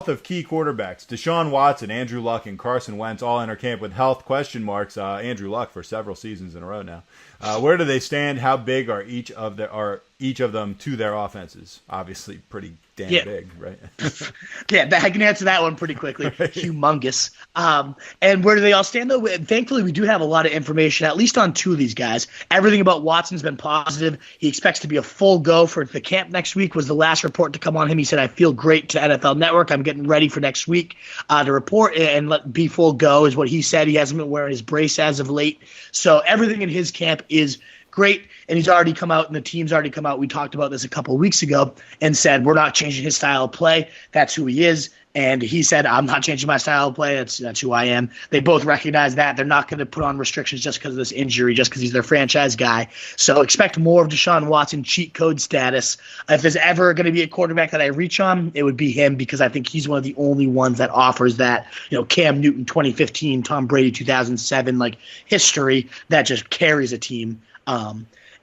of key quarterbacks, Deshaun Watson, Andrew Luck, and Carson Wentz all enter camp with health question marks. Andrew Luck for several seasons in a row now. Where do they stand? How big are each of them to their offenses? Obviously, pretty damn big, right? Yeah, I can answer that one pretty quickly. Right. Humongous. And where do they all stand, though? Thankfully, we do have a lot of information, at least on two of these guys. Everything about Watson's been positive. He expects to be a full go for the camp next week, was the last report to come on him. He said, I feel great to NFL Network. I'm getting ready for next week to report and be full go is what he said. He hasn't been wearing his brace as of late. So everything in his camp is great, and he's already come out, and the team's already come out. We talked about this a couple of weeks ago and said we're not changing his style of play. That's who he is. And he said, I'm not changing my style of play. That's who I am. They both recognize that. They're not going to put on restrictions just because of this injury, just because he's their franchise guy. So expect more of Deshaun Watson cheat code status. If there's ever going to be a quarterback that I reach on, it would be him, because I think he's one of the only ones that offers that, Cam Newton 2015, Tom Brady 2007, like history that just carries a team.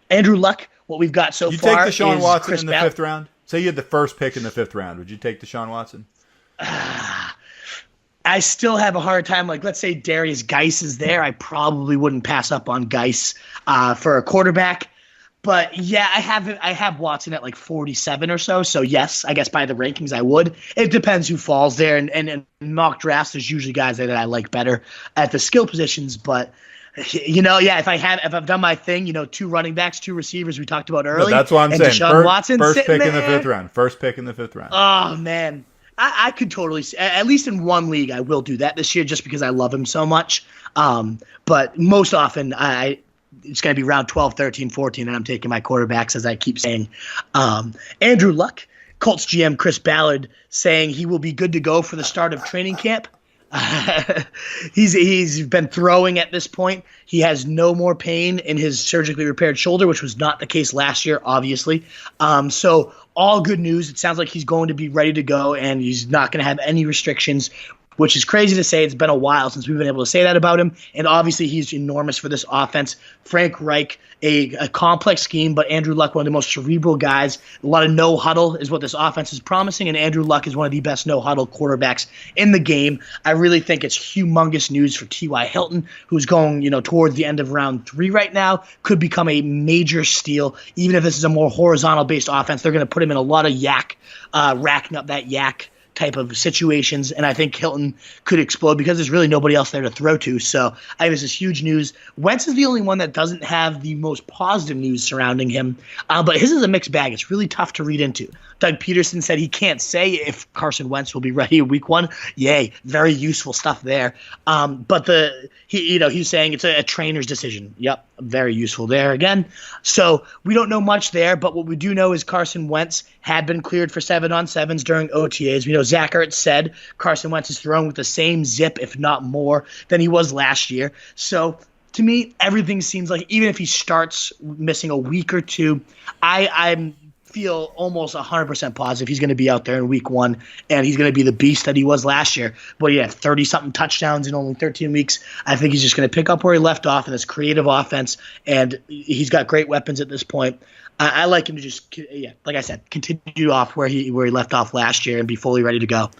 Andrew Luck, what we've got so far is you take Deshaun Watson Chris in the fifth round? Say you had the first pick in the fifth round. Would you take Deshaun Watson? I still have a hard time. Like, let's say Darius Geis is there. I probably wouldn't pass up on Geis for a quarterback. But, yeah, I have Watson at like 47 or so. So, yes, I guess by the rankings I would. It depends who falls there. And in mock drafts, there's usually guys that I like better at the skill positions. But, if I've done my thing, two running backs, two receivers we talked about early. No, that's what I'm saying. Deshaun Watson first pick there. in the fifth round. First pick in the fifth round. Oh, man. I could totally – at least in one league, I will do that this year just because I love him so much. But most often, it's going to be round 12, 13, 14, and I'm taking my quarterbacks, as I keep saying. Andrew Luck, Colts GM Chris Ballard, saying he will be good to go for the start of training camp. He's been throwing at this point. He has no more pain in his surgically repaired shoulder, which was not the case last year, obviously. So all good news. It sounds like he's going to be ready to go, and he's not going to have any restrictions, which is crazy to say. It's been a while since we've been able to say that about him. And obviously he's enormous for this offense. Frank Reich, a complex scheme, but Andrew Luck, one of the most cerebral guys. A lot of no-huddle is what this offense is promising, and Andrew Luck is one of the best no-huddle quarterbacks in the game. I really think it's humongous news for T.Y. Hilton, who's going towards the end of round 3 right now. Could become a major steal. Even if this is a more horizontal-based offense, they're going to put him in a lot of racking up that yak type of situations, and I think Hilton could explode because there's really nobody else there to throw to. So I think this is huge news. Wentz is the only one that doesn't have the most positive news surrounding him, but his is a mixed bag. It's really tough to read into. Doug Peterson said he can't say if Carson Wentz will be ready in week 1. Yay, very useful stuff there. But he's saying it's a trainer's decision. Yep, very useful there again. So we don't know much there, but what we do know is Carson Wentz had been cleared for 7-on-7s during OTAs. We know Zach Ertz said Carson Wentz is throwing with the same zip, if not more, than he was last year. So to me, everything seems like, even if he starts missing a week or two, I feel almost 100% positive he's going to be out there in week 1, and he's going to be the beast that he was last year. But he had 30-something touchdowns in only 13 weeks. I think he's just going to pick up where he left off in this creative offense, and he's got great weapons at this point. I like him to just, like I said, continue off where he left off last year and be fully ready to go.